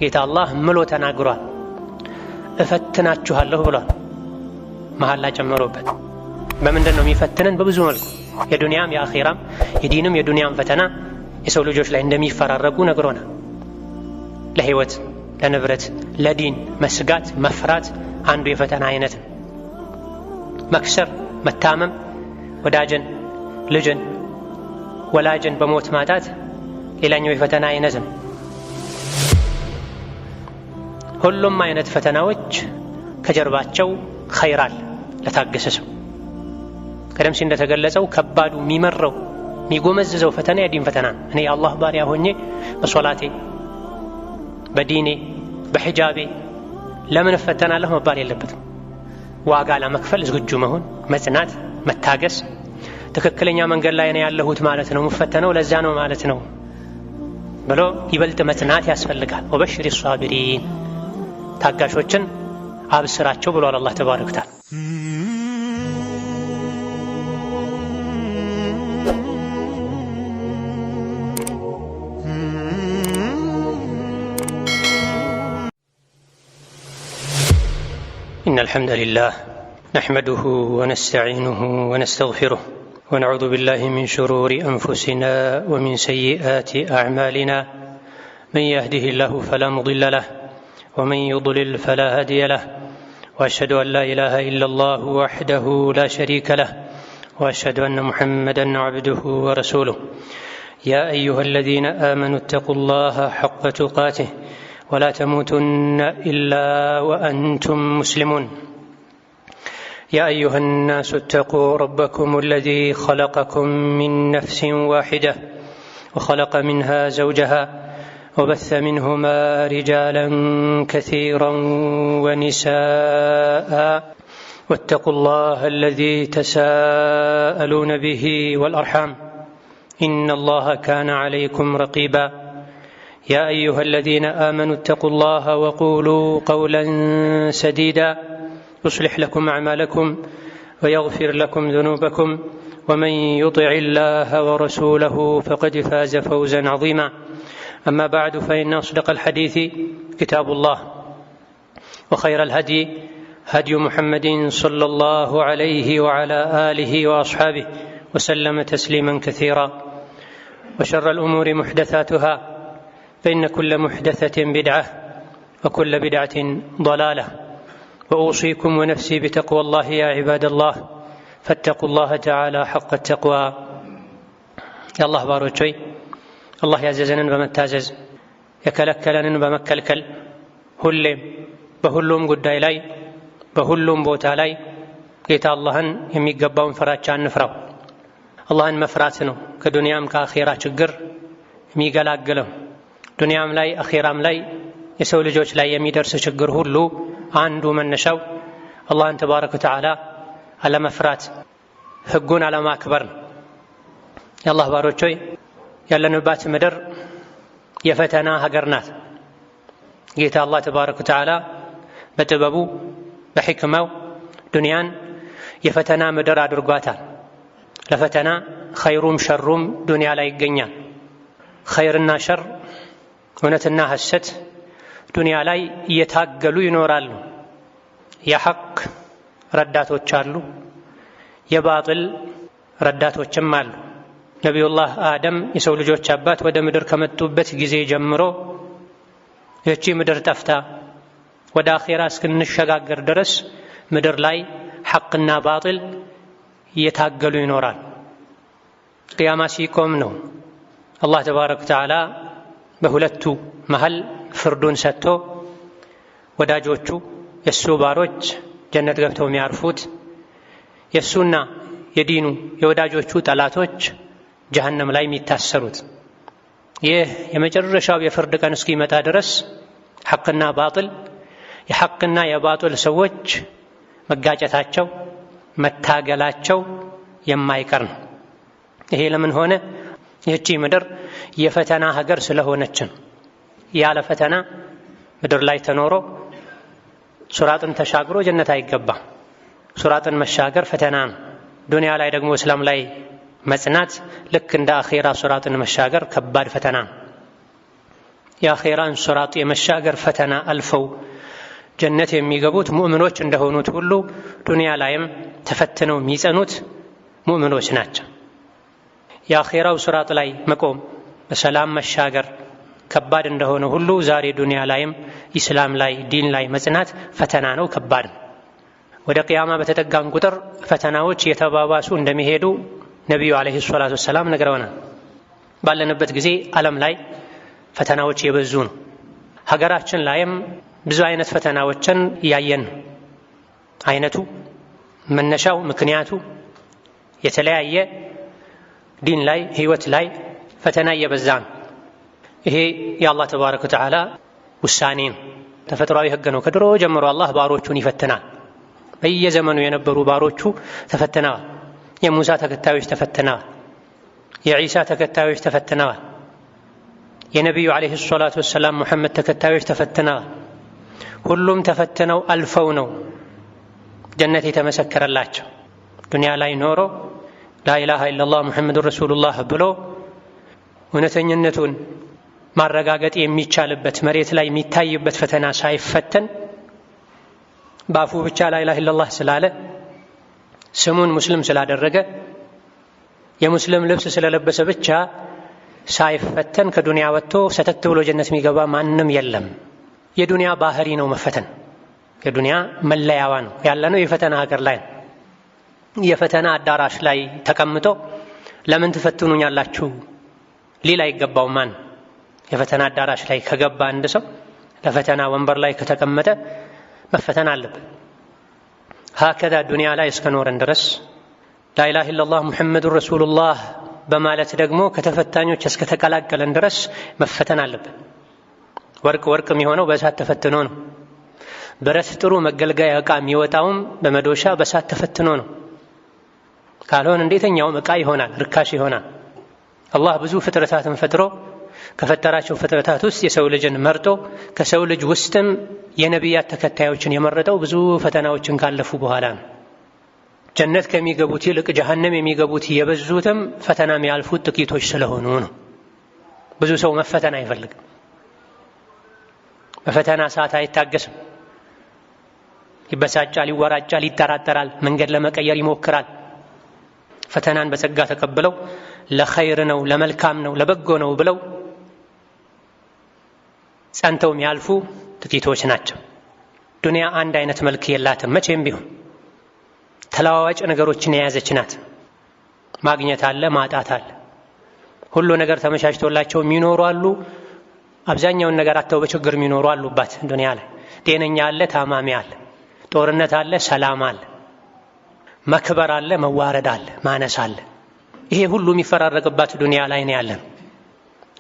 ጌታ አላህ ምሎ ተናግሯል። እፈትናችኋለሁ ብሏል። መሐላ ጨምሮበት። በምንድን ነው የሚፈትነን? በብዙ መልኩ የዱንያም የአኺራም የዲንም የዱንያም ፈተና የሰው ልጆች ላይ እንደሚፈራረቁ ነግሮናል። ለህይወት፣ ለንብረት፣ ለዲን መስጋት መፍራት አንዱ የፈተና አይነት ነው። መክሰር፣ መታመም፣ ወዳጅን፣ ልጅን፣ ወላጅን በሞት ማጣት ሌላኛው የፈተና አይነት ነው። ሁሉም አይነት ፈተናዎች ከጀርባቸው ኸይር አለ ለታገሰ ሰው። ቀደም ሲል እንደተገለጸው ከባዱ የሚመረው የሚጎመዝዘው ፈተና የዲን ፈተና ነው። እኔ የአላህ ባሪያ ሆኜ በሶላቴ በዲኔ በሒጃቤ ለምን እፈተናለሁ መባል የለበትም። ዋጋ ለመክፈል ዝግጁ መሆን፣ መጽናት፣ መታገስ፣ ትክክለኛ መንገድ ላይ ነው ያለሁት ማለት ነው የምፈተነው ለዛ ነው ማለት ነው ብሎ ይበልጥ መጽናት ያስፈልጋል። ወበሽሪ ሷቢሪን ታጋሾችን አብስራቸው ብሏል አላህ ተባረከ ወተዓላ። إن الحمد لله نحمده ونستعينه ونستغفره ونعوذ بالله من شرور أنفسنا ومن سيئات أعمالنا من يهده الله فلا مضل له ومن يضلل فلا هادي له وأشهد أن لا إله إلا الله وحده لا شريك له وأشهد أن محمدا عبده ورسوله يا أيها الذين آمنوا اتقوا الله حق تقاته ولا تموتن إلا وأنتم مسلمون يا أيها الناس اتقوا ربكم الذي خلقكم من نفس واحدة وخلق منها زوجها وبث منهما رجالا كثيرا ونساء واتقوا الله الذي تساءلون به والأرحام إن الله كان عليكم رقيبا يا أيها الذين آمنوا اتقوا الله وقولوا قولا سديدا يصلح لكم أعمالكم ويغفر لكم ذنوبكم ومن يطع الله ورسوله فقد فاز فوزا عظيما أما بعد فإن أصدق الحديث كتاب الله وخير الهدي هدي محمد صلى الله عليه وعلى آله وأصحابه وسلم تسليما كثيرا وشر الأمور محدثاتها فإن كل محدثة بدعة وكل بدعة ضلالة وأوصيكم ونفسي بتقوى الله يا عباد الله فاتقوا الله تعالى حق التقوى يا الله باروچوي الله ያዘዘንን በመታዘዝ የከለከለንን በመከልከል ሁሌም በሁሉም ጉዳይ ላይ በሁሉም ቦታ ላይ ጌታ አላህን የሚገባውን ፍራቻ እንፍራው። አላህን መፍራት ነው ከዱንያም ከአኺራ ችግር የሚገላግለው። ዱንያም ላይ አኺራም ላይ የሰው ልጆች ላይ የሚደርስ ችግር ሁሉ አንዱ መነሻው አላህን ተባረከ ወተዓላ አለመፍራት፣ ህጉን አለማክበር ነው። የአላህ ባሮች ሆይ ያለንባት ምድር የፈተና ሀገር ናት። ጌታ አላህ ተባረከ ወተዓላ በጥበቡ በሕክማው ዱንያን የፈተና ምድር አድርጓታል። ለፈተና ኸይሩም ሸሩም ዱንያ ላይ ይገኛል። ኸይርና ሸር እውነትና ሐሰት ዱንያ ላይ እየታገሉ ይኖራሉ። የሐቅ ረዳቶች አሉ፣ የባጥል ረዳቶችም አሉ። ነቢዩላህ አደም የሰው ልጆች አባት ወደ ምድር ከመጡበት ጊዜ ጀምሮ ይህቺ ምድር ጠፍታ ወደ አኺራ እስክንሸጋገር ድረስ ምድር ላይ ሐቅና ባጥል እየታገሉ ይኖራል። ቅያማ ሲቆም ነው አላህ ተባረከ ወተዓላ በሁለቱ መሃል ፍርዱን ሰጥቶ ወዳጆቹ የሱ ባሮች ጀነት ገብተው የሚያርፉት፣ የሱና የዲኑ የወዳጆቹ ጠላቶች ጀሀነም ላይ የሚታሰሩት። ይህ የመጨረሻው የፍርድ ቀን እስኪመጣ ድረስ ሐቅና ባጥል የሐቅና የባጥል ሰዎች መጋጨታቸው መታገላቸው የማይቀር ነው። ይሄ ለምን ሆነ? ይህቺ ምድር የፈተና ሀገር ስለሆነች ነው። ያለ ፈተና ምድር ላይ ተኖሮ ሱራጥን ተሻግሮ ጀነት አይገባም። ሱራጥን መሻገር ፈተና ነው። ዱንያ ላይ ደግሞ እስላም ላይ መጽናት ልክ እንደ አኺራ ሱራጥን መሻገር ከባድ ፈተና ነው። የአኺራን ሱራጥ የመሻገር ፈተና አልፈው ጀነት የሚገቡት ሙእሚኖች እንደሆኑት ሁሉ ዱንያ ላይም ተፈትነው የሚጸኑት ሙእሚኖች ናቸው። የአኺራው ሱራጥ ላይ መቆም በሰላም መሻገር ከባድ እንደሆነ ሁሉ ዛሬ ዱንያ ላይም ኢስላም ላይ ዲን ላይ መጽናት ፈተና ነው፣ ከባድ ነው። ወደ ቂያማ በተጠጋን ቁጥር ፈተናዎች የተባባሱ እንደሚሄዱ ነቢዩ አለይሂ ሰላቱ ወሰላም ነግረውናል። ባለንበት ጊዜ ዓለም ላይ ፈተናዎች የበዙ ነው። ሀገራችን ላይም ብዙ አይነት ፈተናዎችን እያየን ነው። አይነቱ፣ መነሻው፣ ምክንያቱ የተለያየ ዲን ላይ ህይወት ላይ ፈተና እየበዛ ነው። ይሄ የአላህ ተባረከ ወተዓላ ውሳኔ ነው፣ ተፈጥሯዊ ህግ ነው። ከድሮ ጀምሮ አላህ ባሮቹን ይፈትናል። በየዘመኑ የነበሩ ባሮቹ ተፈትነዋል። የሙሳ ተከታዮች ተፈትነዋል። የዒሳ ተከታዮች ተፈትነዋል። የነቢዩ ዓለይሂ ሰላቱ ወሰላም ሙሐመድ ተከታዮች ተፈትነዋል። ሁሉም ተፈትነው አልፈው ነው ጀነት የተመሰከረላቸው። ዱንያ ላይ ኖሮ ላኢላሃ ኢለላህ ሙሐመዱን ረሱሉላህ ብሎ እውነተኝነቱን ማረጋገጥ የሚቻልበት መሬት ላይ የሚታይበት ፈተና ሳይፈተን በአፉ ብቻ ላኢላሃ ኢለላህ ስላለ ስሙን ሙስሊም ስላደረገ የሙስሊም ልብስ ስለለበሰ ብቻ ሳይፈተን ከዱንያ ወጥቶ ሰተት ብሎ ጀነት የሚገባ ማንም የለም። የዱንያ ባህሪ ነው መፈተን፣ የዱንያ መለያዋ ነው። ያለነው የፈተና ሀገር ላይ ነው። የፈተና አዳራሽ ላይ ተቀምጦ ለምን ትፈትኑኛላችሁ ሊል አይገባው። ማን የፈተና አዳራሽ ላይ ከገባ አንድ ሰው ለፈተና ወንበር ላይ ከተቀመጠ መፈተን አለበት። ሀከዛ ዱንያ ላይ እስከኖረን ድረስ ላኢላሃ ኢለላህ ሙሐመዱን ረሱሉላህ በማለት ደግሞ ከተፈታኞች እስከተቀላቀለን ድረስ መፈተን አለበት። ወርቅ የሚሆነው በእሳት ተፈትኖ ነው። ብረት ጥሩ መገልገያ ዕቃ የሚወጣውም በመዶሻ በእሳት ተፈትኖ ነው። ካልሆነ እንዴተኛውም ዕቃ ይሆናል፣ ርካሽ ይሆናል። አላህ ብዙ ፍጥረታትን ፈጥሮ ከፈጠራቸው ፍጥረታት ውስጥ የሰው ልጅን መርጦ ከሰው ልጅ ውስጥም የነቢያት ተከታዮችን የመረጠው ብዙ ፈተናዎችን ካለፉ በኋላ ነው። ጀነት ከሚገቡት ይልቅ ጀሀነም የሚገቡት የበዙትም ፈተና የሚያልፉት ጥቂቶች ስለሆኑ ነው። ብዙ ሰው መፈተን አይፈልግም። በፈተና ሰዓት አይታገስም። ይበሳጫል፣ ይወራጫል፣ ይጠራጠራል፣ መንገድ ለመቀየር ይሞክራል። ፈተናን በጸጋ ተቀብለው ለኸይር ነው፣ ለመልካም ነው፣ ለበጎ ነው ብለው ጸንተው የሚያልፉ ጥቂቶች ናቸው። ዱንያ አንድ አይነት መልክ የላትም። መቼም ቢሆን ተለዋዋጭ ነገሮችን የያዘች ናት። ማግኘት አለ፣ ማጣት አለ። ሁሉ ነገር ተመቻችቶላቸው የሚኖሩ አሉ። አብዛኛውን ነገር አጥተው በችግር የሚኖሩ አሉባት ዱንያ ላይ። ጤነኛ አለ፣ ታማሚ አለ። ጦርነት አለ፣ ሰላም አለ። መክበር አለ፣ መዋረድ አለ፣ ማነስ አለ። ይሄ ሁሉ የሚፈራረቅባት ዱንያ ላይ ነው ያለን።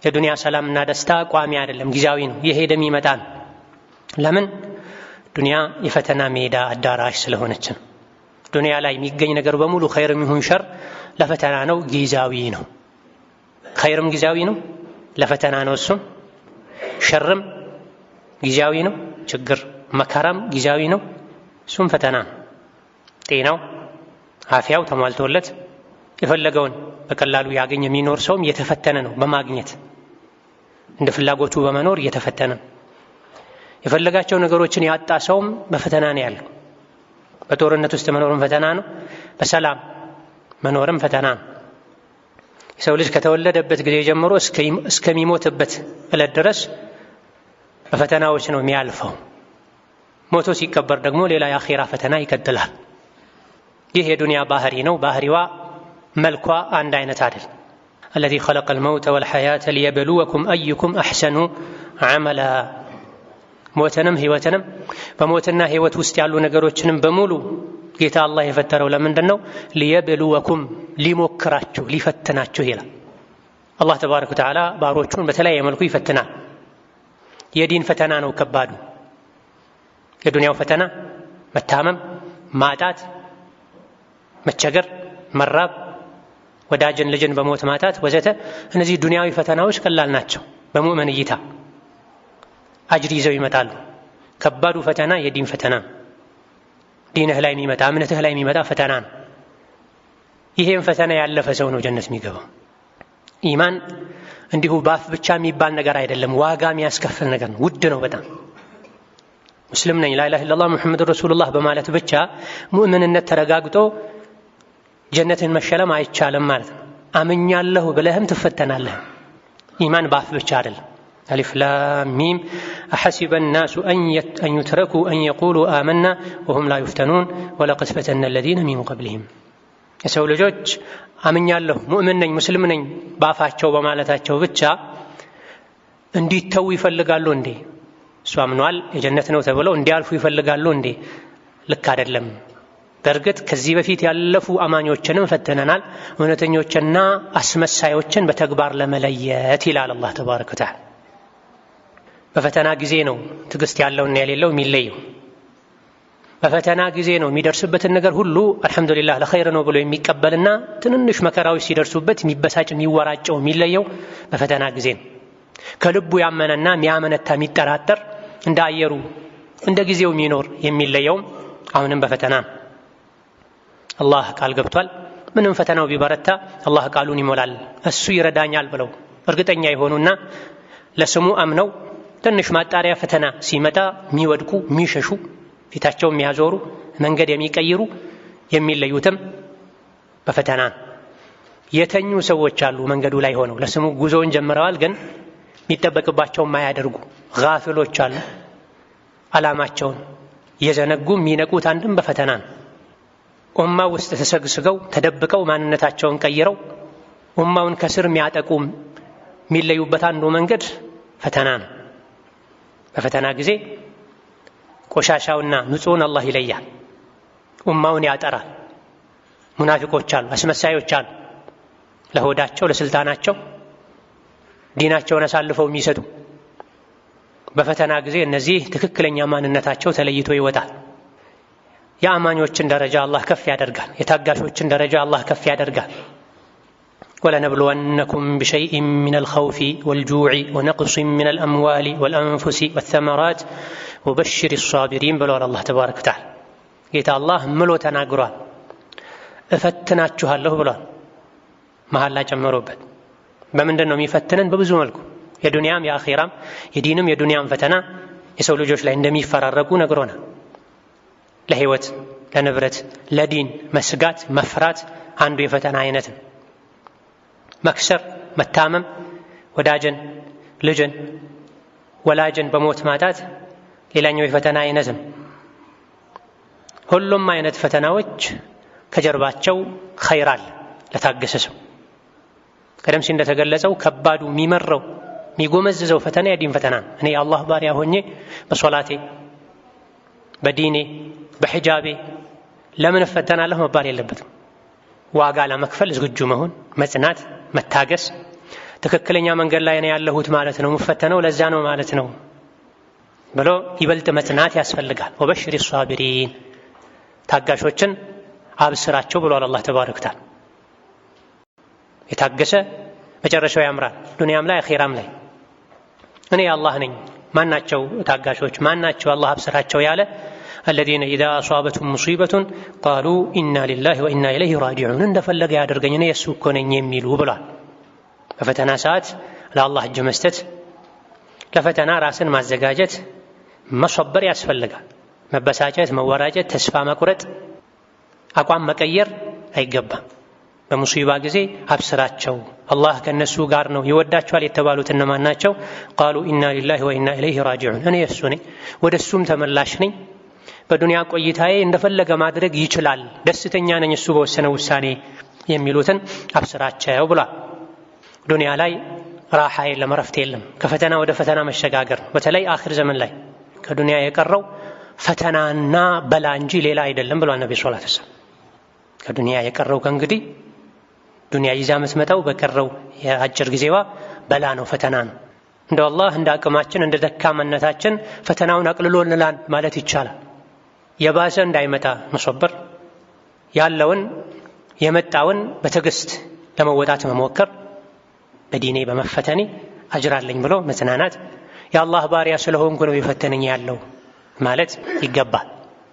የዱንያ ሰላምና ደስታ ቋሚ አይደለም፣ ጊዜያዊ ነው፣ የሄደ የሚመጣ ነው። ለምን? ዱንያ የፈተና ሜዳ አዳራሽ ስለሆነች ነው። ዱንያ ላይ የሚገኝ ነገር በሙሉ ኸይርም ይሁን ሸር ለፈተና ነው፣ ጊዜያዊ ነው። ኸይርም ጊዜያዊ ነው፣ ለፈተና ነው። እሱም ሸርም ጊዜያዊ ነው፣ ችግር መከራም ጊዜያዊ ነው፣ እሱም ፈተና ነው። ጤናው አፊያው ተሟልቶለት የፈለገውን በቀላሉ ያገኝ የሚኖር ሰውም እየተፈተነ ነው በማግኘት እንደ ፍላጎቱ በመኖር እየተፈተነ ነው። የፈለጋቸው ነገሮችን ያጣ ሰውም በፈተና ነው ያለው። በጦርነት ውስጥ መኖርም ፈተና ነው፣ በሰላም መኖርም ፈተና ነው። የሰው ልጅ ከተወለደበት ጊዜ ጀምሮ እስከሚሞትበት ዕለት ድረስ በፈተናዎች ነው የሚያልፈው። ሞቶ ሲቀበር ደግሞ ሌላ የአኺራ ፈተና ይቀጥላል። ይህ የዱንያ ባህሪ ነው። ባህሪዋ መልኳ አንድ አይነት አይደል። الذي خلق الموت والحياة ليبلوكم أيكم أحسن عملا ሞተንም ህይወትንም በሞትና ህይወት ውስጥ ያሉ ነገሮችንም በሙሉ ጌታ አላህ የፈጠረው ለምንድን ነው? ሊየብሉወኩም ሊሞክራችሁ፣ ሊፈትናችሁ ይላል። አላህ ተባረከ ወተዓላ ባሮቹን በተለያየ መልኩ ይፈትናል። የዲን ፈተና ነው ከባዱ። የዱንያው ፈተና መታመም፣ ማጣት፣ መቸገር፣ መራብ፣ ወዳጅን ልጅን በሞት ማጣት ወዘተ፣ እነዚህ ዱንያዊ ፈተናዎች ቀላል ናቸው በሙእምን እይታ፣ አጅር ይዘው ይመጣሉ። ከባዱ ፈተና የዲን ፈተና፣ ዲንህ ላይ የሚመጣ እምነትህ ላይ የሚመጣ ፈተና ነው። ይሄን ፈተና ያለፈ ሰው ነው ጀነት የሚገባው። ኢማን እንዲሁ ባፍ ብቻ የሚባል ነገር አይደለም፣ ዋጋ የሚያስከፍል ነገር ነው። ውድ ነው በጣም። ሙስሊም ነኝ ላ ኢላሃ ኢለላህ ሙሐመዱር ረሱሉላህ በማለት ብቻ ሙእምንነት ተረጋግጦ ጀነትን መሸለም አይቻልም ማለት ነው። አምኛለሁ ብለህም ትፈተናለህ። ኢማን ባፍ ብቻ አይደለም። አሊፍ ላም ሚም አሐሲበ الناس أن يتركوا أن يقولوا آمنا وهم لا يفتنون ولقد فتنا الذين من قبلهم። የሰው ልጆች አምኛለሁ ሙእምን ነኝ ሙስሊም ነኝ ባፋቸው በማለታቸው ብቻ እንዲተው ይፈልጋሉ እንዴ? እሱ አምኗል የጀነት ነው ተብለው እንዲያልፉ ይፈልጋሉ እንዴ? ልክ አይደለም። በእርግጥ ከዚህ በፊት ያለፉ አማኞችንም ፈተነናል፣ እውነተኞችና አስመሳዮችን በተግባር ለመለየት ይላል አላህ ተባረከ ወተዓላ። በፈተና ጊዜ ነው ትዕግስት ያለውና የሌለው የሚለየው። በፈተና ጊዜ ነው የሚደርስበትን ነገር ሁሉ አልሐምዱሊላህ ለኸይር ነው ብሎ የሚቀበልና ትንንሽ መከራዎች ሲደርሱበት የሚበሳጭ የሚወራጨው የሚለየው በፈተና ጊዜ ነው። ከልቡ ያመነና የሚያመነታ የሚጠራጠር እንደ አየሩ እንደ ጊዜው የሚኖር የሚለየው አሁንም በፈተና ነው። አላህ ቃል ገብቷል። ምንም ፈተናው ቢበረታ አላህ ቃሉን ይሞላል፣ እሱ ይረዳኛል ብለው እርግጠኛ የሆኑና ለስሙ አምነው ትንሽ ማጣሪያ ፈተና ሲመጣ የሚወድቁ የሚሸሹ ፊታቸው የሚያዞሩ መንገድ የሚቀይሩ የሚለዩትም በፈተና ነው። የተኙ ሰዎች አሉ መንገዱ ላይ ሆነው ለስሙ ጉዞውን ጀምረዋል፣ ግን የሚጠበቅባቸው ማያደርጉ ጋፊሎች አሉ። ዓላማቸውን የዘነጉ የሚነቁት አንድም በፈተና ነው። ኡማ ውስጥ ተሰግስገው ተደብቀው ማንነታቸውን ቀይረው ኡማውን ከስር የሚያጠቁ የሚለዩበት አንዱ መንገድ ፈተና ነው። በፈተና ጊዜ ቆሻሻውና ንጹህን አላህ ይለያል፣ ኡማውን ያጠራል። ሙናፊቆች አሉ፣ አስመሳዮች አሉ፣ ለሆዳቸው ለስልጣናቸው ዲናቸውን አሳልፈው የሚሰጡ። በፈተና ጊዜ እነዚህ ትክክለኛ ማንነታቸው ተለይቶ ይወጣል። የአማኞችን ደረጃ አላህ ከፍ ያደርጋል፣ የታጋሾችን ደረጃ አላህ ከፍ ያደርጋል። ወለነብሉወነኩም ቢሸይኢን ሚነል ኸውፊ ወልጁዕ ወነቅሲን ሚነል አምዋሊ ወልአንፉሲ ወተመራት ወበሽሪ ሷቢሪን ብለዋል አላህ ተባረከ ወተዓላ። ጌታ አላህ ምሎ ተናግሯል። እፈትናችኋለሁ ብሏል፣ መሐላ ጨምሮበት። በምንድን ነው የሚፈትነን? በብዙ መልኩ የዱንያም የአኺራም የዲንም የዱንያም ፈተና የሰው ልጆች ላይ እንደሚፈራረቁ ነግሮናል። ለህይወት ለንብረት ለዲን መስጋት መፍራት አንዱ የፈተና አይነት ነው። መክሰር መታመም፣ ወዳጅን ልጅን ወላጅን በሞት ማጣት ሌላኛው የፈተና አይነት ነው። ሁሉም አይነት ፈተናዎች ከጀርባቸው ኸይር አለ ለታገሰ ሰው። ቀደም ሲል እንደተገለጸው ከባዱ የሚመረው የሚጎመዝዘው ፈተና የዲን ፈተና ነው። እኔ የአላህ ባሪያ ሆኜ በሶላቴ በዲኔ በሒጃቤ ለምን እፈተናለሁ መባል የለበትም። ዋጋ ለመክፈል ዝግጁ መሆን፣ መጽናት፣ መታገስ፣ ትክክለኛ መንገድ ላይ ነው ያለሁት ማለት ነው የምፈተነው ለዛ ነው ማለት ነው ብሎ ይበልጥ መጽናት ያስፈልጋል። ወበሽሪ ሷቢሪን ታጋሾችን አብስራቸው ብሏል አላህ ተባረከ ወተዓላ። የታገሰ መጨረሻው ያምራል፣ ዱንያም ላይ አኺራም ላይ። እኔ አላህ ነኝ ማናቸው ታጋሾች ማናቸው አላህ አብስራቸው ያለ الذين إذا أصابتهم مصيبة قالوا إنا لله وإنا إليه راجعون እንደፈለገ ያደርገኝ እኔ የሱ እኮ ነኝ የሚሉ ብሏል። በፈተና ሰዓት ለአላህ እጅ መስጠት፣ ለፈተና ራስን ማዘጋጀት፣ መሰበር ያስፈልጋል። መበሳጨት፣ መወራጨት፣ ተስፋ መቁረጥ፣ አቋም መቀየር አይገባም። በሙሲባ ጊዜ አብስራቸው አላህ ከነሱ ጋር ነው። ይወዳቸዋል የተባሉት እነማን ናቸው? قالوا إنا لله وإنا إليه راجعون እኔ የሱ ነኝ ወደሱም ተመላሽ ነኝ። በዱንያ ቆይታዬ እንደፈለገ ማድረግ ይችላል፣ ደስተኛ ነኝ እሱ በወሰነው ውሳኔ የሚሉትን አብስራቸው ብሏል። ዱንያ ላይ ራሓ የለም፣ እረፍት የለም። ከፈተና ወደ ፈተና መሸጋገር፣ በተለይ አኺር ዘመን ላይ ከዱንያ የቀረው ፈተናና በላ እንጂ ሌላ አይደለም ብሏል ነብዩ ሰለላሁ ዐለይሂ ወሰለም። ከዱንያ የቀረው ከእንግዲህ ዱንያ ይዛ የምትመጣው በቀረው የአጭር ጊዜዋ በላ ነው፣ ፈተና ነው። እንደው አላህ እንደ አቅማችን እንደ ደካማነታችን ፈተናውን አቅልሎልናል ማለት ይቻላል። የባሰ እንዳይመጣ መሰበር፣ ያለውን የመጣውን በትዕግስት ለመወጣት መሞከር፣ በዲኔ በመፈተኔ አጅር አለኝ ብሎ መጽናናት፣ የአላህ ባሪያ ስለሆንኩ ነው የፈተነኝ ያለው ማለት ይገባል።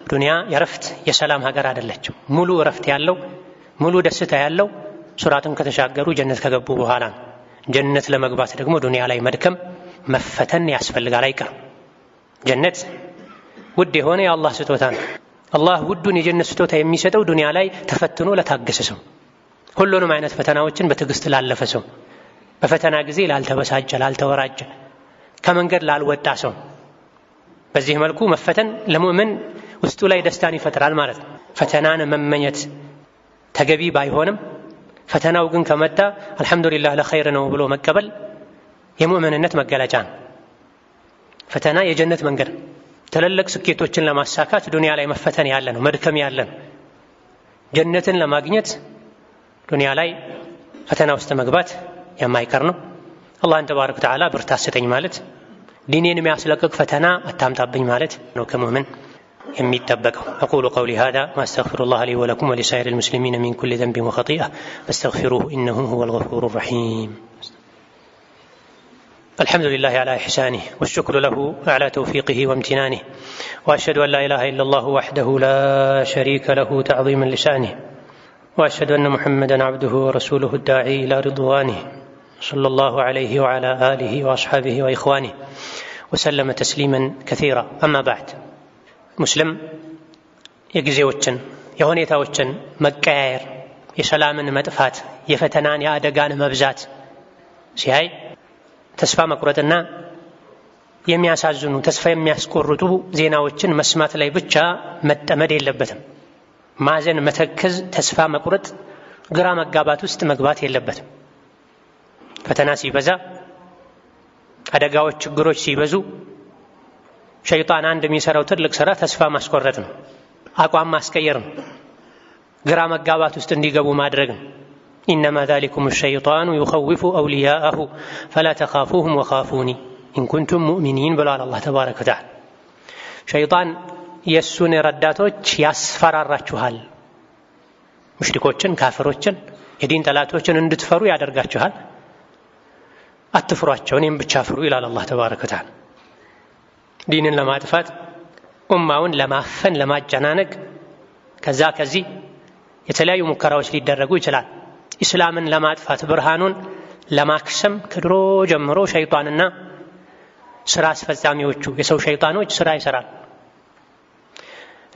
ዱንያ የረፍት የሰላም ሀገር አይደለችም። ሙሉ እረፍት ያለው ሙሉ ደስታ ያለው ሱራትን ከተሻገሩ ጀነት ከገቡ በኋላ ነው። ጀነት ለመግባት ደግሞ ዱንያ ላይ መድከም መፈተን ያስፈልጋል አይቀርም። ጀነት ውድ የሆነ የአላህ ስጦታ ነው። አላህ ውዱን የጀነት ስጦታ የሚሰጠው ዱንያ ላይ ተፈትኖ ለታገሰ ሰው፣ ሁሉንም አይነት ፈተናዎችን በትዕግስት ላለፈ ሰው፣ በፈተና ጊዜ ላልተበሳጨ፣ ላልተወራጨ፣ ከመንገድ ላልወጣ ሰው። በዚህ መልኩ መፈተን ለሙእምን ውስጡ ላይ ደስታን ይፈጥራል ማለት ነው። ፈተናን መመኘት ተገቢ ባይሆንም ፈተናው ግን ከመጣ አልሐምዱሊላህ ለኸይር ነው ብሎ መቀበል የሙእምንነት መገለጫ ነው። ፈተና የጀነት መንገድ፣ ትልልቅ ስኬቶችን ለማሳካት ዱንያ ላይ መፈተን ያለ ነው፣ መድከም ያለ ነው። ጀነትን ለማግኘት ዱንያ ላይ ፈተና ውስጥ መግባት የማይቀር ነው። አላህን ተባረከ ወተዓላ ብርታት ስጠኝ ማለት፣ ዲኔን የሚያስለቅቅ ፈተና አታምጣብኝ ማለት ነው ከሙእምን የሚጠበቀው። أقول قولي هذا وأستغفر الله لي ولكم ولسائر المسلمين من كل ذنب وخطيئة فاستغفروه إنه هو الغفور الرحيم. الحمد لله على إحسانه والشكر له على توفيقه وامتنانه، وأشهد أن لا إله إلا الله وحده لا شريك له تعظيما لشأنه، وأشهد أن محمدا عبده ورسوله الداعي إلى رضوانه صلى الله عليه وعلى آله وأصحابه وإخوانه وسلم تسليما كثيرا. أما بعد، ሙስሊም የጊዜዎችን የሁኔታዎችን መቀያየር፣ የሰላምን መጥፋት፣ የፈተናን የአደጋን መብዛት ሲያይ ተስፋ መቁረጥና የሚያሳዝኑ ተስፋ የሚያስቆርጡ ዜናዎችን መስማት ላይ ብቻ መጠመድ የለበትም። ማዘን፣ መተከዝ፣ ተስፋ መቁረጥ፣ ግራ መጋባት ውስጥ መግባት የለበትም። ፈተና ሲበዛ፣ አደጋዎች፣ ችግሮች ሲበዙ ሸይጣን አንድ የሚሰራው ትልቅ ስራ ተስፋ ማስቆረጥ ነው፣ አቋም ማስቀየር ነው፣ ግራ መጋባት ውስጥ እንዲገቡ ማድረግ ነው። ኢነማ ዛሊኩም ሸይጣኑ ዩኸውፉ አውሊያአሁ ፈላ ተኻፉሁም ወኻፉኒ ኢን ኩንቱም ሙእሚኒን ብሏል አላህ ተባረከ ወተዓላ። ሸይጣን የእሱን ረዳቶች ያስፈራራችኋል፣ ሙሽሪኮችን፣ ካፍሮችን፣ የዲን ጠላቶችን እንድትፈሩ ያደርጋችኋል። አትፍሯቸው፣ እኔም ብቻ ፍሩ ይላል አላህ ተባረከ ወተዓላ። ዲንን ለማጥፋት፣ ኡማውን ለማፈን፣ ለማጨናነቅ ከዛ ከዚህ የተለያዩ ሙከራዎች ሊደረጉ ይችላል። ኢስላምን ለማጥፋት፣ ብርሃኑን ለማክሰም ከድሮ ጀምሮ ሸይጣንና ስራ አስፈጻሚዎቹ የሰው ሸይጣኖች ስራ ይሰራል።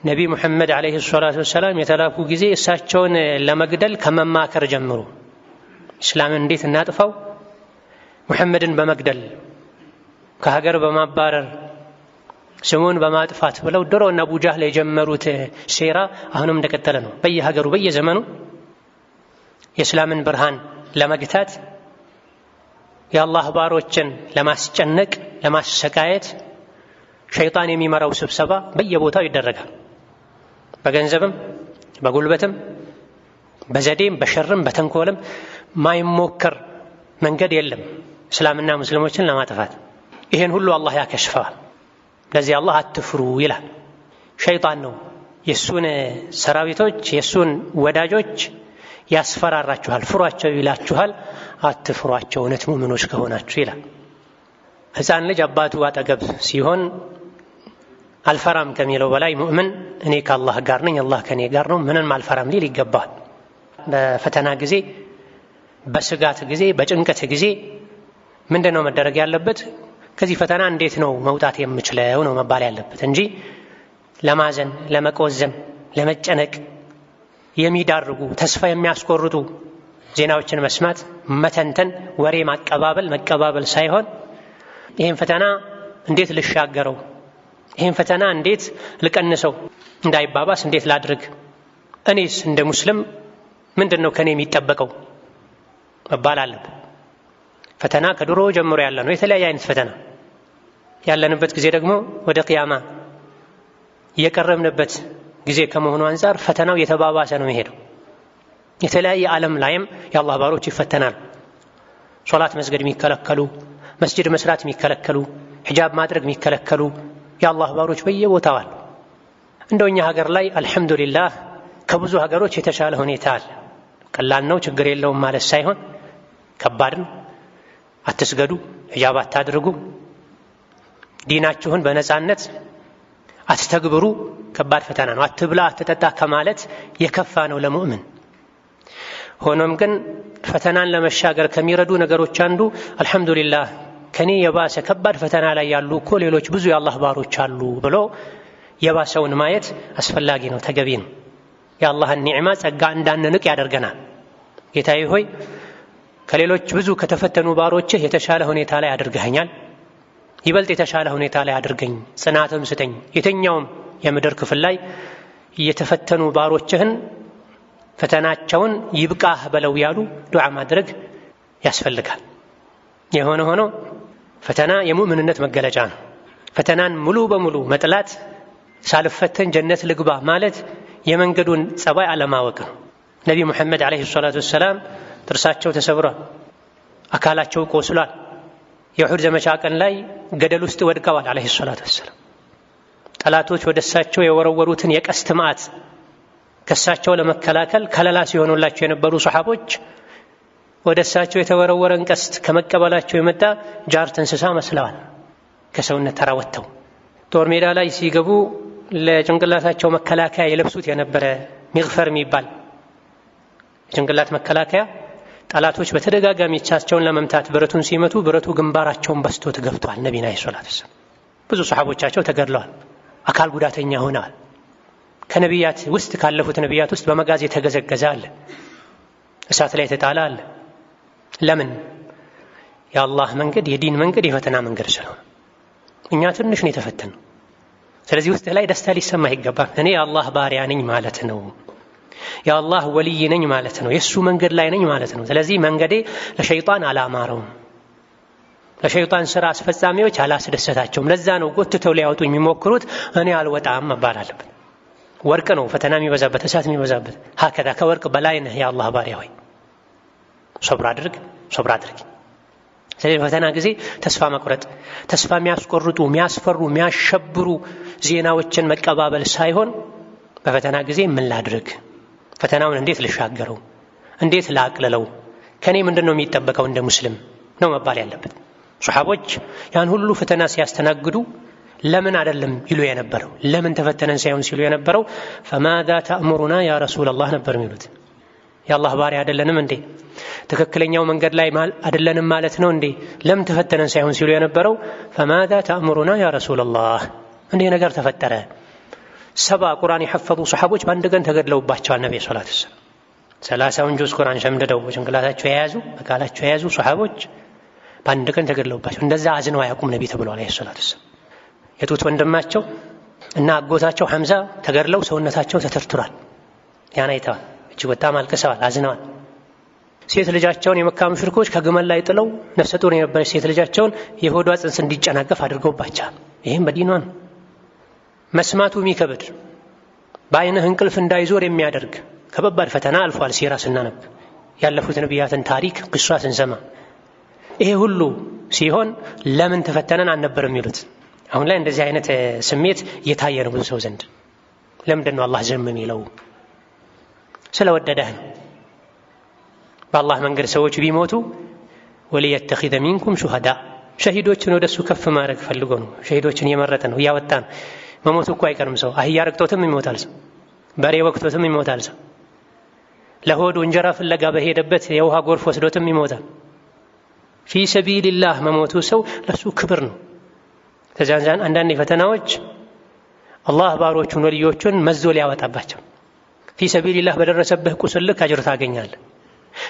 ነቢ ሙሐመድ ዓለይሂ ሰላቱ ወሰላም የተላኩ ጊዜ እሳቸውን ለመግደል ከመማከር ጀምሮ ኢስላምን እንዴት እናጥፋው፣ ሙሐመድን በመግደል ከሀገር በማባረር ስሙን በማጥፋት ብለው ድሮና አቡ ጃህል የጀመሩት ሴራ አሁንም እንደቀጠለ ነው። በየሀገሩ በየዘመኑ የእስላምን ብርሃን ለመግታት፣ የአላህ ባሮችን ለማስጨነቅ፣ ለማሰቃየት ሸይጣን የሚመራው ስብሰባ በየቦታው ይደረጋል። በገንዘብም በጉልበትም በዘዴም በሸርም በተንኮልም ማይሞከር መንገድ የለም እስላምና ሙስሊሞችን ለማጥፋት። ይሄን ሁሉ አላህ ያከሽፈዋል። ለዚህ አላህ አትፍሩ ይላል። ሸይጣን ነው የሱን ሰራዊቶች የሱን ወዳጆች ያስፈራራችኋል፣ ፍሯቸው ይላችኋል። አትፍሯቸው እውነት ሙእሚኖች ከሆናችሁ ይላል። ሕፃን ልጅ አባቱ አጠገብ ሲሆን አልፈራም ከሚለው በላይ ሙእምን እኔ ከአላህ ጋር ነኝ፣ አላህ ከኔ ጋር ነው፣ ምንም አልፈራም ሊል ይገባል። በፈተና ጊዜ፣ በስጋት ጊዜ፣ በጭንቀት ጊዜ ምንድነው መደረግ ያለበት? ከዚህ ፈተና እንዴት ነው መውጣት የምችለው ነው መባል ያለበት እንጂ ለማዘን፣ ለመቆዘም፣ ለመጨነቅ የሚዳርጉ ተስፋ የሚያስቆርጡ ዜናዎችን መስማት፣ መተንተን፣ ወሬ መቀባበል ሳይሆን ይህን ፈተና እንዴት ልሻገረው፣ ይህን ፈተና እንዴት ልቀንሰው፣ እንዳይባባስ እንዴት ላድርግ፣ እኔስ እንደ ሙስሊም ምንድነው ከኔ የሚጠበቀው መባል አለበት። ፈተና ከድሮ ጀምሮ ያለ ነው። የተለያየ አይነት ፈተና ያለንበት ጊዜ ደግሞ ወደ ቂያማ እየቀረብንበት ጊዜ ከመሆኑ አንፃር ፈተናው የተባባሰ ነው የሚሄደው። የተለያየ ዓለም ላይም የአላህ ባሮች ይፈተናሉ። ሶላት መስገድ የሚከለከሉ፣ መስጂድ መስራት የሚከለከሉ፣ ሒጃብ ማድረግ የሚከለከሉ የአላህ ባሮች በየቦታው አሉ። እንደኛ ሀገር ላይ አልሐምዱሊላህ ከብዙ ሀገሮች የተሻለ ሁኔታ አለ። ቀላል ነው ችግር የለውም ማለት ሳይሆን ከባድ ነው። አትስገዱ፣ ሒጃብ አታድርጉ፣ ዲናችሁን በነፃነት አትተግብሩ ከባድ ፈተና ነው። አትብላ አትጠጣ ከማለት የከፋ ነው ለሙእምን። ሆኖም ግን ፈተናን ለመሻገር ከሚረዱ ነገሮች አንዱ አልহামዱሊላህ ከኔ የባሰ ከባድ ፈተና ላይ ያሉ እኮ ሌሎች ብዙ የአላህ ባሮች አሉ ብሎ የባሰውን ማየት አስፈላጊ ነው፣ ተገቢ ነው። የአላህን ኒዕማ ጸጋ እንዳንንቅ ያደርገናል። ጌታዬ ሆይ ከሌሎች ብዙ ከተፈተኑ ባሮችህ የተሻለ ሁኔታ ላይ አድርገኸኛል፣ ይበልጥ የተሻለ ሁኔታ ላይ አድርገኝ፣ ጽናትም ስጠኝ። የትኛውም የምድር ክፍል ላይ የተፈተኑ ባሮችህን ፈተናቸውን ይብቃህ በለው ያሉ ዱዓ ማድረግ ያስፈልጋል። የሆነ ሆኖ ፈተና የሙእምንነት መገለጫ ነው። ፈተናን ሙሉ በሙሉ መጥላት ሳልፈተን ጀነት ልግባ ማለት የመንገዱን ጸባይ አለማወቅ ነው። ነቢ ሙሐመድ ዓለይሂ ሰላቱ ወሰላም ጥርሳቸው ተሰብሯል፣ አካላቸው ቆስሏል፣ የኡሑድ ዘመቻ ቀን ላይ ገደል ውስጥ ወድቀዋል ዓለይሂ ሰላቱ ወሰላም። ጠላቶች ወደ እሳቸው የወረወሩትን የቀስት መዓት ከእሳቸው ለመከላከል ከለላ ሲሆኑላቸው የነበሩ ሰሓቦች ወደ እሳቸው የተወረወረን ቀስት ከመቀበላቸው የመጣ ጃርት እንስሳ መስለዋል። ከሰውነት ተራ ወጥተው ጦር ሜዳ ላይ ሲገቡ ለጭንቅላታቸው መከላከያ የለብሱት የነበረ ሚግፈር የሚባል ጭንቅላት መከላከያ ጠላቶች በተደጋጋሚ እሳቸውን ለመምታት ብረቱን ሲመቱ ብረቱ ግንባራቸውን በስቶት ገብቷል። ነቢና ሰለላሁ ዐለይሂ ወሰለም ብዙ ሰሓቦቻቸው ተገድለዋል፣ አካል ጉዳተኛ ሆነዋል። ከነቢያት ውስጥ ካለፉት ነቢያት ውስጥ በመጋዝ የተገዘገዘ አለ፣ እሳት ላይ የተጣለ አለ። ለምን? የአላህ መንገድ የዲን መንገድ የፈተና መንገድ ስለሆነ እኛ ትንሽ ነው የተፈተነው። ስለዚህ ውስጥ ላይ ደስታ ሊሰማህ ይገባል። እኔ የአላህ ባሪያ ነኝ ማለት ነው፣ የአላህ ወልይ ነኝ ማለት ነው፣ የእሱ መንገድ ላይ ነኝ ማለት ነው። ስለዚህ መንገዴ ለሸይጣን አላማረውም፣ ለሸይጣን ስራ አስፈጻሚዎች አላስደሰታቸውም። ለዛ ነው ጎትተው ሊያወጡ የሚሞክሩት። እኔ አልወጣም መባል አለበት። ወርቅ ነው ፈተና የሚበዛበት፣ እሳት የሚበዛበት። ሀከዛ ከወርቅ በላይ ነህ የአላህ ባሪያ ሆይ ሶብር አድርግ፣ ሶብር አድርግ። ስለዚህ ፈተና ጊዜ ተስፋ መቁረጥ፣ ተስፋ የሚያስቆርጡ የሚያስፈሩ የሚያሸብሩ ዜናዎችን መቀባበል ሳይሆን በፈተና ጊዜ ምን ላድርግ፣ ፈተናውን እንዴት ልሻገረው፣ እንዴት ላቅልለው፣ ከኔ ምንድነው የሚጠበቀው እንደ ሙስሊም ነው መባል ያለበት። ሱሐቦች ያን ሁሉ ፈተና ሲያስተናግዱ ለምን አይደለም ይሉ የነበረው፣ ለምን ተፈተነን ሳይሆን ሲሉ የነበረው ፈማዛ ተእሙሩና ያ ረሱላህ ነበር የሚሉት። የአላህ ባሪያ አይደለንም እንዴ? ትክክለኛው መንገድ ላይ አይደለንም ማለት ነው እንዴ? ለምን ተፈተነን ሳይሆን ሲሉ የነበረው ፈማዛ ተእሙሩና ያ ረሱላህ። እንዴ ነገር ተፈጠረ። 70 ቁርአን የሐፈዙ ሱሐቦች በአንድ ቀን ተገድለውባቸዋል። ነብዩ ሰለላሁ ዐለይሂ ወሰለም 30ውን ጁዝ ቁርአን ሸምድደው ጭንቅላታቸው የያዙ አካላቸው የያዙ ሱሐቦች በአንድ ቀን ተገድለውባቸው እንደዛ አዝነው አያውቁም ነብዩ ተብሏል ዐለይሂ ሰላቱ ወሰለም። የጡት ወንድማቸው እና አጎታቸው ሐምዛ ተገድለው ሰውነታቸው ተተርትሯል። ያን አይተዋል፣ እጅግ በጣም አልቅሰዋል፣ አዝነዋል። ሴት ልጃቸውን የመካ ሙሽሪኮች ከግመል ላይ ጥለው ነፍሰ ጡር የነበረች ሴት ልጃቸውን የሆዷ ጽንስ እንዲጨናገፍ አድርገውባቸዋል። ይህም በዲኗ ነው። መስማቱ የሚከብድ በአይንህ እንቅልፍ እንዳይዞር የሚያደርግ ከባድ ፈተና አልፏል። ሲራ ስናነብ ያለፉት ነቢያትን ታሪክ ቅሷ ስንሰማ ይሄ ሁሉ ሲሆን ለምን ተፈተነን አልነበረም የሚሉት። አሁን ላይ እንደዚህ አይነት ስሜት እየታየ ነው ብዙ ሰው ዘንድ። ለምንድን ነው አላህ ዝም የሚለው? ስለወደደህ ነው። በአላህ መንገድ ሰዎች ቢሞቱ ወሊየተኺዘ ሚንኩም ሹሃዳ፣ ሸሂዶችን ወደሱ ከፍ ማድረግ ፈልጎ ነው። ሸሂዶችን እየመረጠ ነው፣ እያወጣ ነው። መሞቱ እኮ አይቀርም። ሰው አህያ ረግጦትም ይሞታል፣ ሰው በሬ ወቅቶትም ይሞታል፣ ሰው ለሆዱ እንጀራ ፍለጋ በሄደበት የውሃ ጎርፍ ወስዶትም ይሞታል። ፊ ሰቢልላህ መሞቱ ሰው ለሱ ክብር ነው። ተዛንዛን አንዳንድ ፈተናዎች አላህ ባሮቹን ወልዮቹን መዞ ሊያወጣባቸው። ፊ ሰቢልላህ በደረሰብህ ቁስል ልክ አጅር ታገኛለህ።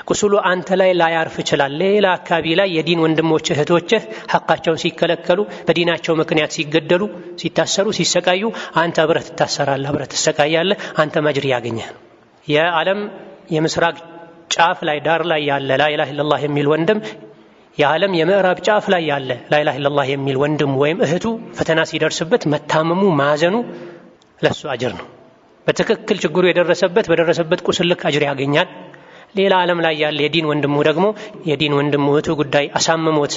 ቁስሉ አንተ ላይ ላያርፍ ይችላል። ሌላ አካባቢ ላይ የዲን ወንድሞች እህቶችህ ሐቃቸውን ሲከለከሉ፣ በዲናቸው ምክንያት ሲገደሉ፣ ሲታሰሩ፣ ሲሰቃዩ አንተ አብረህ ትታሰራለህ፣ አብረህ ትሰቃያለህ። አንተ አጅር ያገኘህ ነው። የዓለም የምስራቅ ጫፍ ላይ ዳር ላይ ያለ ላኢላሃ ኢለላህ የሚል ወንድም የዓለም የምዕራብ ጫፍ ላይ ያለ ላኢላሃ ኢለላህ የሚል ወንድም ወይም እህቱ ፈተና ሲደርስበት መታመሙ ማዘኑ ለሱ አጅር ነው። በትክክል ችግሩ የደረሰበት በደረሰበት ቁስል ልክ አጅር ያገኛል። ሌላ ዓለም ላይ ያለ የዲን ወንድሙ ደግሞ የዲን ወንድሙ እህቱ ጉዳይ አሳምሞት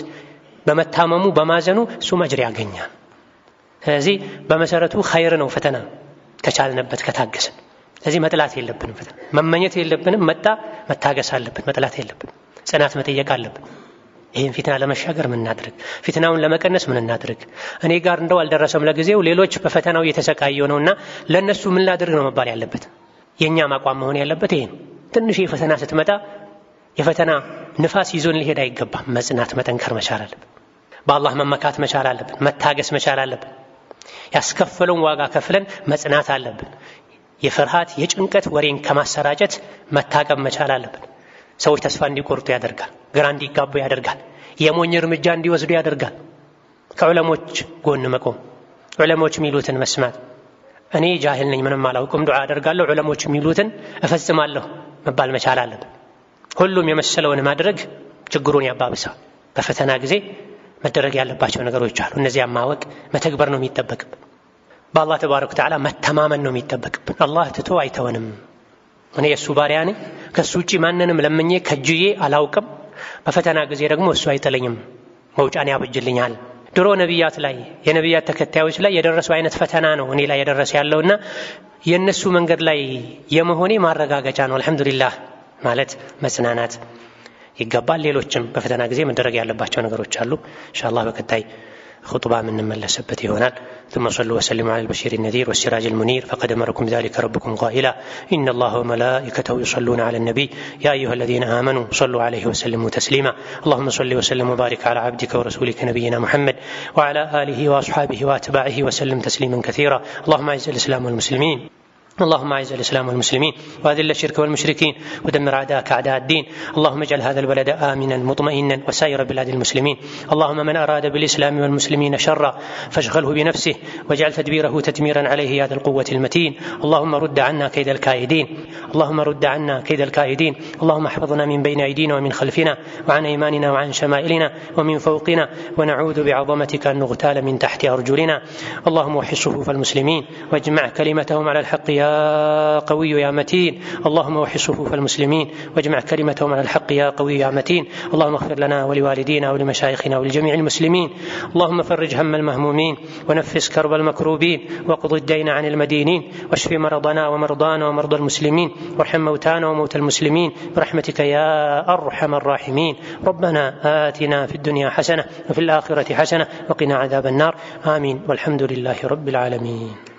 በመታመሙ በማዘኑ እሱም አጅር ያገኛል። ስለዚህ በመሰረቱ ኸይር ነው ፈተና ከቻልንበት ከታገስን። ስለዚህ መጥላት የለብንም፣ ፈተና መመኘት የለብንም። መታገስ አለብን፣ መጥላት የለብንም። ጽናት መጠየቅ አለብን። ይህን ፊትና ለመሻገር ምን እናድርግ? ፊትናውን ለመቀነስ ምን እናድርግ? እኔ ጋር እንደው አልደረሰም ለጊዜው ሌሎች በፈተናው እየተሰቃዩ ነውና ለነሱ ምን ላድርግ ነው መባል ያለበት። የኛ ማቋም መሆን ያለበት ይሄ ነው። ትንሽ ፈተና ስትመጣ የፈተና ንፋስ ይዞን ሊሄድ አይገባም። መጽናት መጠንከር መቻል አለብን። በአላህ መመካት መቻል አለብን። መታገስ መቻል አለብን። ያስከፈለውን ዋጋ ከፍለን መጽናት አለብን። የፍርሃት የጭንቀት ወሬን ከማሰራጨት መታቀብ መቻል አለብን። ሰዎች ተስፋ እንዲቆርጡ ያደርጋል። ግራ እንዲጋቡ ያደርጋል። የሞኝ እርምጃ እንዲወስዱ ያደርጋል። ከዑለሞች ጎን መቆም፣ ዑለሞች የሚሉትን መስማት። እኔ ጃሂል ነኝ ምንም አላውቅም ዱዓ አደርጋለሁ ዑለሞች የሚሉትን እፈጽማለሁ መባል መቻል አለብን። ሁሉም የመሰለውን ማድረግ ችግሩን ያባብሳል። በፈተና ጊዜ መደረግ ያለባቸው ነገሮች አሉ። እነዚያም ማወቅ መተግበር ነው የሚጠበቅብን። በአላህ ተባረከ ወተዓላ መተማመን ነው የሚጠበቅብን። አላህ ትቶ አይተወንም። እኔ የእሱ ባሪያ ነኝ፣ ከእሱ ውጪ ማንንም ለምኜ ከጅዬ አላውቅም። በፈተና ጊዜ ደግሞ እሱ አይጥለኝም፣ መውጫን ያበጅልኛል። ድሮ ነቢያት ላይ የነቢያት ተከታዮች ላይ የደረሰው አይነት ፈተና ነው እኔ ላይ የደረሰ ያለውና የእነሱ መንገድ ላይ የመሆኔ ማረጋገጫ ነው። አልሐምዱሊላህ ማለት መጽናናት ይገባል። ሌሎችም በፈተና ጊዜ መደረግ ያለባቸው ነገሮች አሉ። ኢንሻአላህ በቀጣይ ኹጥባ የምንመለስበት ይሆናል። ثم صلوا وسلموا على البشير النذير والسراج المنير فقد أمركم ذلك ربكم قائلا إن الله وملائكته يصلون على النبي يا أيها الذين آمنوا صلوا عليه وسلموا تسليما اللهم صل وسلم وبارك على عبدك ورسولك نبينا محمد وعلى آله وأصحابه وأتباعه وسلم تسليما كثيرا اللهم أعز الإسلام والمسلمين اللهم اعز الإسلام والمسلمين وأذل الشرك والمشركين ودمر أعداءك أعداء الدين اللهم اجعل هذا البلد آمنا مطمئنا وسائر بلاد المسلمين اللهم من أراد بالإسلام والمسلمين شرا فاشغله بنفسه واجعل تدبيره تدميرا عليه يا ذا القوة المتين اللهم رد عنا كيد الكائدين اللهم رد عنا كيد الكائدين اللهم احفظنا من بين أيدينا ومن خلفنا وعن أيماننا وعن شمائلنا ومن فوقنا ونعوذ بعظمتك أن نغتال من تحت أرجلنا اللهم وحد صفوف المسلمين واجمع كلمتهم على الحق يا قوي يا متين اللهم وحد صفوف المسلمين واجمع كلمتهم على الحق يا قوي يا متين اللهم اغفر لنا ولوالدينا ولمشايخنا ولجميع المسلمين اللهم فرج هم المهمومين ونفس كرب المكروبين وقض الدين عن المدينين واشف مرضنا ومرضانا ومرضى المسلمين وارحم موتانا وموتى المسلمين برحمتك يا أرحم الراحمين ربنا آتنا في الدنيا حسنة وفي الآخرة حسنة وقنا عذاب النار آمين والحمد لله رب العالمين.